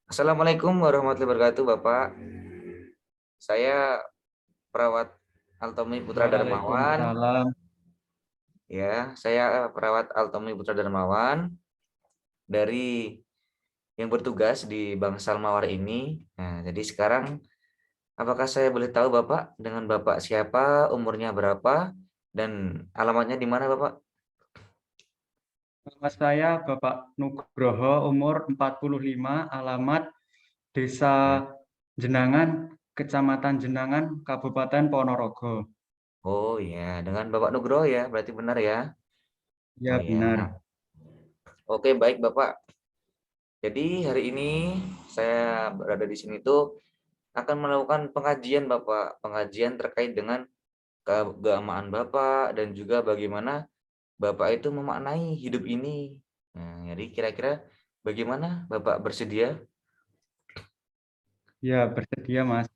Assalamualaikum warahmatullahi wabarakatuh, Bapak. Saya perawat Altomi Putra Darmawan. Waalaikumsalam. Ya, saya perawat Altomi Putra Darmawan dari yang bertugas di Bangsal Mawar ini. Nah, jadi sekarang apakah saya boleh tahu Bapak dengan Bapak siapa, umurnya berapa, dan alamatnya di mana, Bapak? Nama saya Bapak Nugroho, umur 45, alamat Desa Ya. Jenangan, Kecamatan Jenangan, Kabupaten Ponorogo. Oh ya, dengan Bapak Nugroho ya, berarti benar ya. Oh Ya, ya. benar. Oke, baik Bapak. Jadi hari ini saya berada di sini tuh akan melakukan pengajian Bapak, pengajian terkait dengan keagamaan Bapak dan juga bagaimana Bapak itu memaknai hidup ini. Nah, jadi kira-kira bagaimana Bapak bersedia? Ya, bersedia, Mas.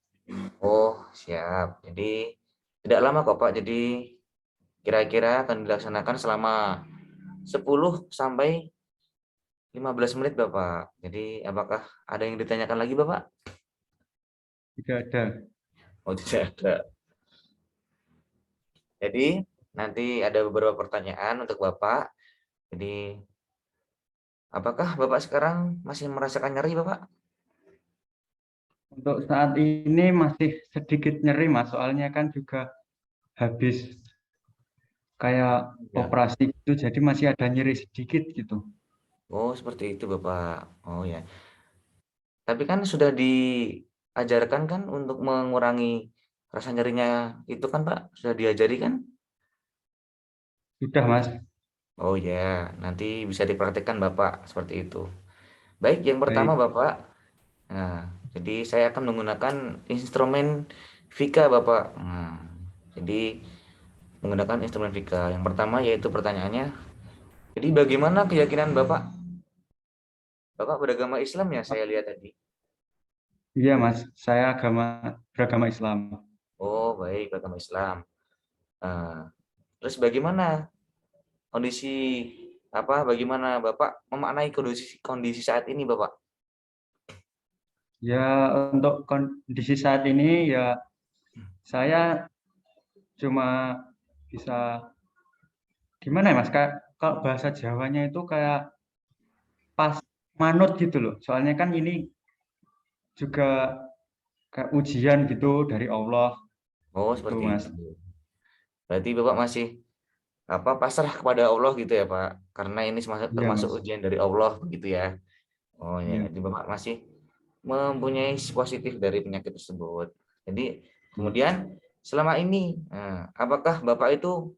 Oh, siap. Jadi tidak lama kok Pak. Jadi kira-kira akan dilaksanakan selama 10 sampai 15 menit Bapak. Jadi apakah ada yang ditanyakan lagi Bapak? Tidak ada. Oh, tidak ada. Jadi nanti ada beberapa pertanyaan untuk Bapak. Jadi apakah Bapak sekarang masih merasakan nyeri, Bapak? Untuk saat ini masih sedikit nyeri, Mas. Soalnya kan juga habis kayak Ya. operasi gitu, jadi masih ada nyeri sedikit gitu. Oh, seperti itu, Bapak. Oh ya. Tapi kan sudah diajarkan kan untuk mengurangi rasa nyerinya itu kan, Pak? Sudah diajari kan? Sudah, Mas. Oh ya, nanti bisa dipraktikkan Bapak seperti itu. Baik, yang pertama Baik. Bapak. Nah, jadi saya akan menggunakan instrumen Vika, Bapak. Nah, jadi menggunakan instrumen Vika. Yang pertama yaitu pertanyaannya. Jadi bagaimana keyakinan Bapak? Bapak beragama Islam ya, saya lihat tadi. Iya, Mas. Saya beragama Islam. Oh, baik, beragama Islam. Nah, terus bagaimana kondisi bagaimana Bapak memaknai kondisi kondisi saat ini, Bapak? Ya, untuk kondisi saat ini ya saya cuma bisa gimana ya Mas? Kayak kalau bahasa Jawanya itu kayak pas manut gitu loh. Soalnya kan ini juga kayak ujian gitu dari Allah Oh, gitu seperti Mas. itu. Berarti Bapak masih pasrah kepada Allah gitu ya, Pak? Karena ini termasuk Iya termasuk Mas. ujian dari Allah begitu ya. Oh ya, Iya. jadi Bapak masih mempunyai sisi positif dari penyakit tersebut. Jadi kemudian selama ini, apakah Bapak itu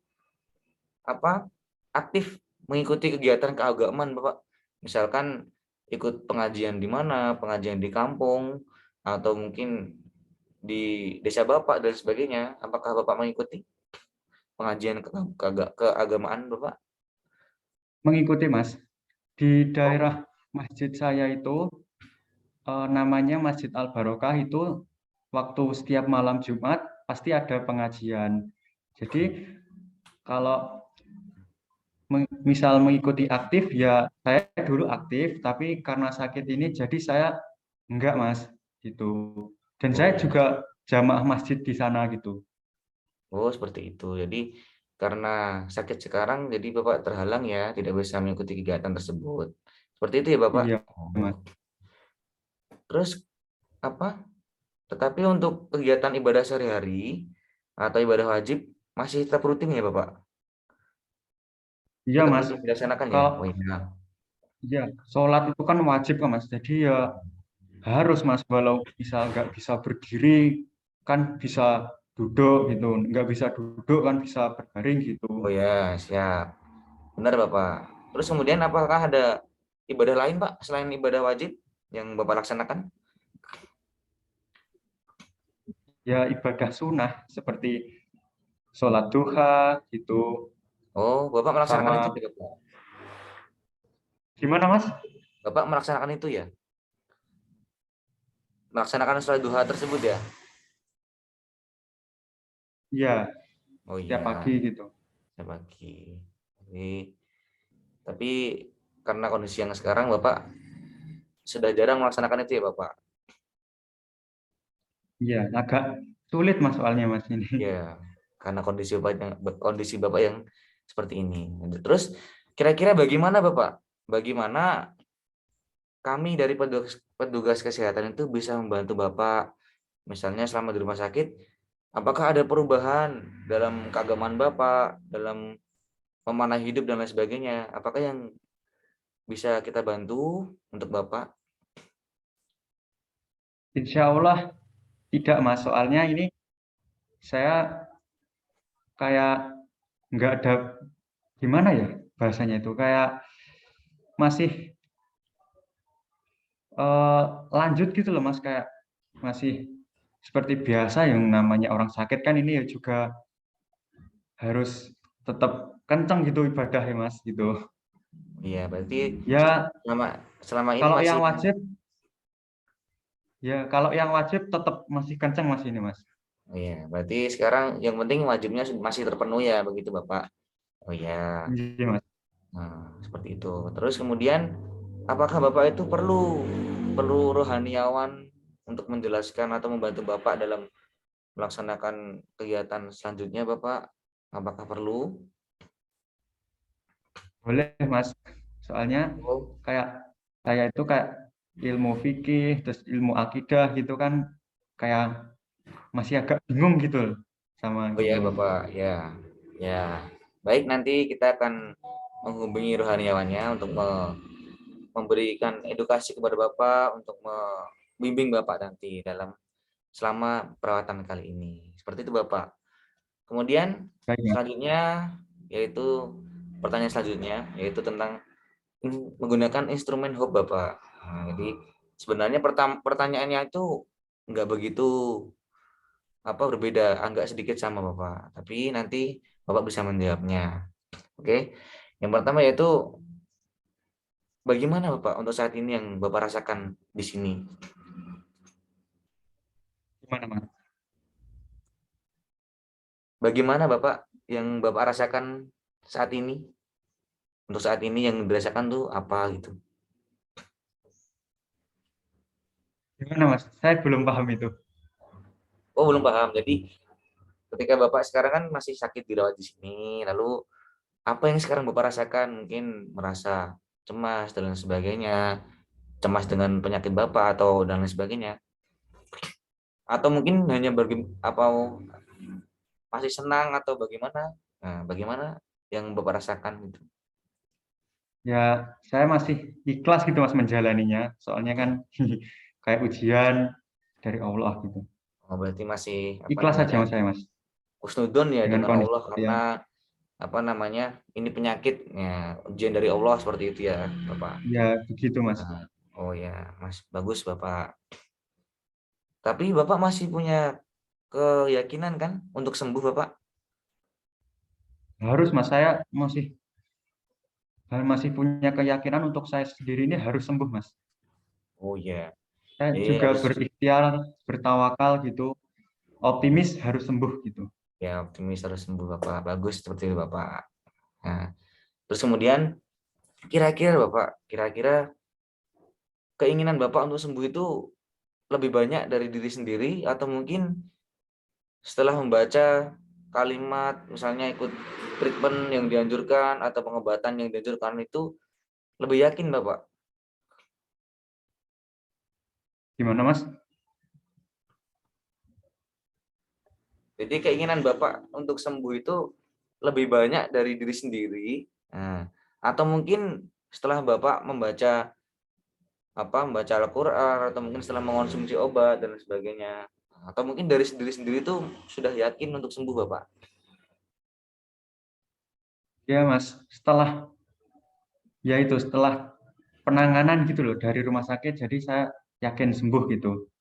aktif mengikuti kegiatan keagamaan Bapak? Misalkan ikut pengajian di mana, pengajian di kampung, atau mungkin di desa Bapak dan sebagainya. Apakah Bapak mengikuti pengajian keagamaan Bapak? Mengikuti Mas. Di Oh, daerah masjid saya itu namanya Masjid Al Barokah itu waktu setiap malam Jumat pasti ada pengajian. Jadi kalau misal mengikuti aktif ya saya dulu aktif tapi karena sakit ini jadi saya enggak Mas gitu. Dan oh saya ya. juga jamaah masjid di sana gitu. Oh, seperti itu. Jadi karena sakit sekarang jadi Bapak terhalang ya, tidak bisa mengikuti kegiatan tersebut. Seperti itu ya, Bapak? Iya Oh. Mas. Terus apa? Tetapi untuk kegiatan ibadah sehari-hari atau ibadah wajib masih tetap rutin ya, Bapak? Iya Tetap Mas. rutin dilaksanakan ya? Kalau Oh iya. ya sholat itu kan wajib kan Mas. Jadi ya harus Mas walau misal nggak bisa berdiri kan bisa duduk gitu. Nggak bisa duduk kan bisa berbaring gitu. Oh ya, siap. Benar, Bapak. Terus kemudian apakah ada ibadah lain, Pak, selain ibadah wajib yang Bapak laksanakan? Ya ibadah sunnah seperti sholat duha gitu. Oh, Bapak melaksanakan itu Sama ya, Bapak? gimana Mas? Bapak melaksanakan itu ya? Melaksanakan sholat duha tersebut ya? Iya, Oh tiap iya, pagi gitu. setiap pagi. Jadi, tapi karena kondisi yang sekarang Bapak sudah jarang melaksanakan itu ya Bapak. Iya, agak sulit Mas soalnya Mas ini. Ya, karena kondisi Bapak yang seperti ini. Terus kira-kira bagaimana Bapak? Bagaimana kami dari petugas kesehatan itu bisa membantu Bapak, misalnya selama di rumah sakit, apakah ada perubahan dalam keagamaan Bapak, dalam memanah hidup dan lain sebagainya? Apakah yang bisa kita bantu untuk Bapak? Insya Allah tidak Mas, soalnya ini saya kayak nggak ada gimana ya bahasanya itu kayak masih lanjut gitu loh Mas, kayak masih seperti biasa yang namanya orang sakit kan ini ya juga harus tetap kenceng gitu ibadah ya Mas gitu. Iya, berarti Ya selama selama ini kalau masih. yang wajib kalau yang wajib tetap masih kenceng Mas ini Mas. Iya, berarti sekarang yang penting wajibnya masih terpenuhi ya, begitu Bapak. Oh ya, Iya Mas. nah, seperti itu. Terus kemudian, apakah Bapak itu perlu perlu rohaniawan untuk menjelaskan atau membantu Bapak dalam melaksanakan kegiatan selanjutnya, Bapak? Apakah perlu? Boleh Mas. Soalnya Oh, kayak saya itu kayak ilmu fikih terus ilmu akidah gitu kan kayak masih agak bingung gitu loh sama oh ya gitu. Bapak, ya, ya. Baik, nanti kita akan menghubungi rohaniawannya untuk memberikan edukasi kepada Bapak untuk membimbing Bapak nanti dalam selama perawatan kali ini. Seperti itu Bapak. Kemudian Baik Mas. selanjutnya yaitu pertanyaan selanjutnya yaitu tentang menggunakan instrumen HOP Bapak. Nah, jadi sebenarnya pertanyaannya itu enggak begitu berbeda, agak sedikit sama Bapak. Tapi nanti Bapak bisa menjawabnya. Oke. Yang pertama yaitu bagaimana Bapak untuk saat ini yang Bapak rasakan di sini? Gimana Mas? Bagaimana Bapak yang Bapak rasakan saat ini? Untuk saat ini yang dirasakan tuh apa gitu? Gimana Mas? Saya belum paham itu. Oh, belum paham. Jadi ketika Bapak sekarang kan masih sakit dirawat di sini, lalu apa yang sekarang Bapak rasakan? Mungkin merasa cemas dan lain sebagainya, cemas dengan penyakit Bapak atau dan lain sebagainya. Atau mungkin hanya masih senang atau bagaimana? Nah, bagaimana yang Bapak rasakan gitu? Ya saya masih ikhlas gitu Mas menjalaninya. Soalnya kan kayak ujian dari Allah gitu. Oh, berarti masih Ikhlas saja Mas saya Mas husnudon ya dengan dengan kondisi Allah saya. karena ini penyakit ya, ujian dari Allah seperti itu ya, Bapak. Ya begitu Mas. Nah, oh ya, Mas, bagus Bapak. Tapi Bapak masih punya keyakinan kan untuk sembuh Bapak? Harus Mas saya masih punya keyakinan untuk saya sendiri ini harus sembuh Mas. Oh ya, Saya jadi juga harus berikhtiar, bertawakal gitu, optimis harus sembuh gitu. ya optimis harus sembuh Bapak. Bagus seperti itu Bapak. Nah, terus kemudian kira-kira keinginan Bapak untuk sembuh itu lebih banyak dari diri sendiri atau mungkin setelah membaca kalimat misalnya ikut treatment yang dianjurkan atau pengobatan yang dianjurkan itu lebih yakin Bapak? Gimana Mas? Jadi keinginan Bapak untuk sembuh itu lebih banyak dari diri sendiri, nah, atau mungkin setelah Bapak membaca Al-Quran atau mungkin setelah mengonsumsi obat dan sebagainya, atau mungkin dari diri sendiri itu sudah yakin untuk sembuh Bapak? Ya Mas, setelah penanganan gitu loh dari rumah sakit, jadi saya yakin sembuh gitu.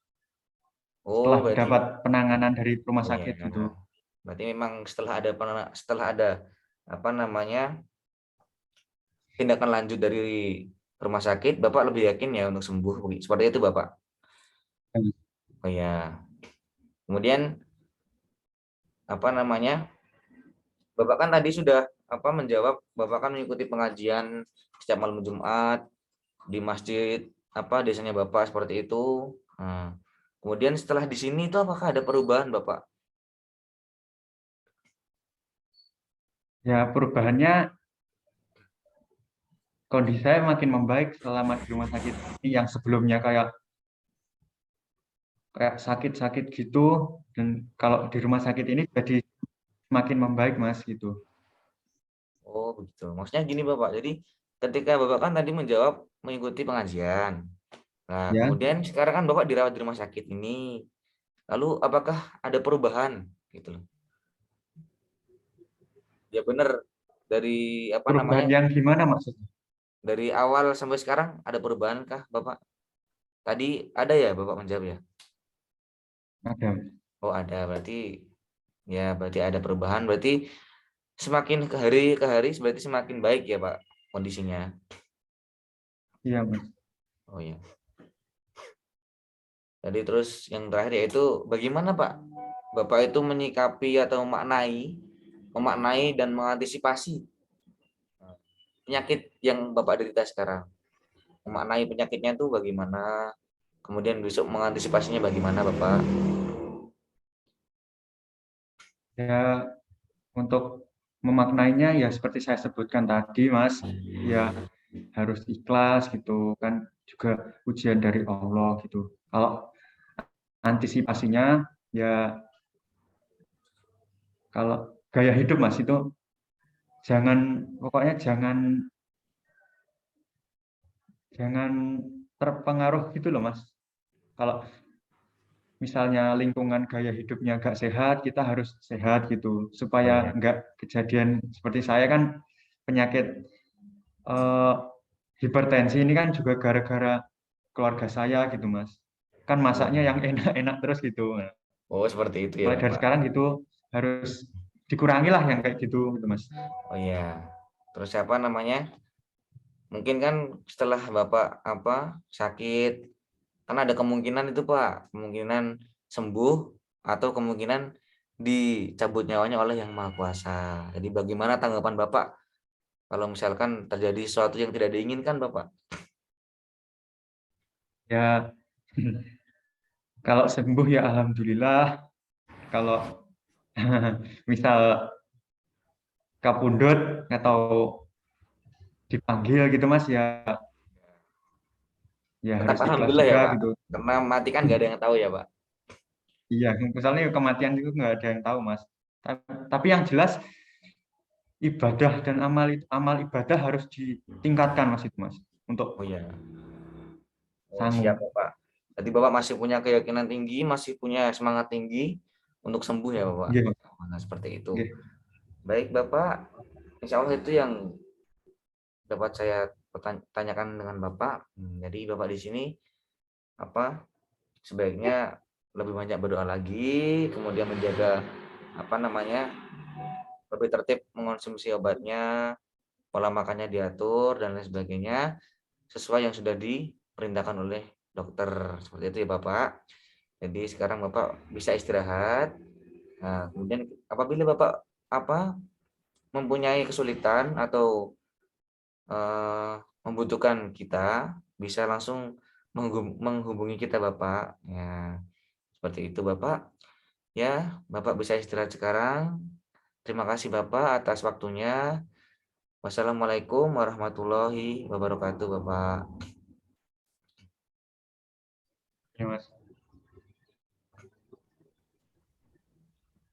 Oh Setelah berarti dapat penanganan dari rumah oh ya, sakit gitu. berarti memang setelah ada tindakan lanjut dari rumah sakit, Bapak lebih yakin ya untuk sembuh, seperti itu Bapak? Oh ya, kemudian Bapak kan tadi sudah menjawab Bapak kan mengikuti pengajian setiap malam Jumat di masjid apa desanya Bapak seperti itu. Nah, kemudian setelah di sini itu apakah ada perubahan Bapak? Ya perubahannya kondisi saya makin membaik selama di rumah sakit ini yang sebelumnya kayak kayak sakit-sakit gitu dan kalau di rumah sakit ini jadi makin membaik Mas gitu. Oh begitu. Maksudnya gini Bapak, jadi ketika Bapak kan tadi menjawab mengikuti pengajian. Nah Ya, kemudian sekarang kan Bapak dirawat di rumah sakit ini. Lalu apakah ada perubahan gitu loh? Ya benar, dari apa perubahan namanya, yang gimana maksudnya? dari awal sampai sekarang ada perubahan kah Bapak? Tadi ada ya Bapak menjawab ya? Ada. Oh ada, berarti ada perubahan, berarti semakin ke hari berarti semakin baik ya Pak kondisinya. Iya Mas. Oh ya. Jadi terus yang terakhir yaitu bagaimana Pak Bapak itu menyikapi atau memaknai dan mengantisipasi penyakit yang Bapak derita sekarang. Memaknai penyakitnya itu bagaimana? Kemudian besok mengantisipasinya bagaimana Bapak? Ya untuk memaknainya ya seperti saya sebutkan tadi Mas, ya harus ikhlas gitu kan juga ujian dari Allah gitu. Kalau antisipasinya ya kalau gaya hidup Mas itu jangan pokoknya jangan jangan terpengaruh gitu loh Mas. Kalau misalnya lingkungan gaya hidupnya nggak sehat, kita harus sehat gitu Oh supaya ya. nggak kejadian seperti saya kan penyakit eh, hipertensi ini kan juga gara-gara keluarga saya gitu Mas. Kan Oh, masaknya yang enak-enak terus gitu. Nah, oh seperti itu ya mulai dari Bapak. sekarang gitu harus dikurangi lah yang kayak gitu gitu Mas. Oh ya. Terus siapa namanya? Mungkin kan setelah Bapak sakit, kan ada kemungkinan itu Pak, kemungkinan sembuh atau kemungkinan dicabut nyawanya oleh Yang Maha Kuasa. Jadi bagaimana tanggapan Bapak kalau misalkan terjadi sesuatu yang tidak diinginkan Bapak? Ya kalau sembuh ya alhamdulillah. Kalau misal kapundut atau dipanggil gitu Mas ya ya Tetap harus ikhlas alhamdulillah ya juga Pak. gitu. Karena mati kan nggak ada yang tahu ya Pak. Iya, misalnya kematian itu nggak ada yang tahu Mas. Tapi yang jelas ibadah dan amal ibadah harus ditingkatkan Mas itu Mas untuk Oh ya. Oh siap sanggup. Bapak. Jadi Bapak masih punya keyakinan tinggi, masih punya semangat tinggi untuk sembuh ya Bapak. Iya, Nah, seperti itu. iya. Baik Bapak, insya Allah itu yang dapat saya tanyakan dengan Bapak. Jadi Bapak di sini apa sebaiknya lebih banyak berdoa lagi, kemudian menjaga apa namanya lebih tertib mengonsumsi obatnya, pola makannya diatur dan lain sebagainya sesuai yang sudah diperintahkan oleh dokter seperti itu ya Bapak. Jadi sekarang Bapak bisa istirahat. Nah, kemudian apabila Bapak mempunyai kesulitan atau membutuhkan kita, bisa langsung menghubungi kita Bapak. Ya, seperti itu Bapak. Ya, Bapak bisa istirahat sekarang. Terima kasih Bapak atas waktunya. Wassalamualaikum warahmatullahi wabarakatuh Bapak. Iya, Mas.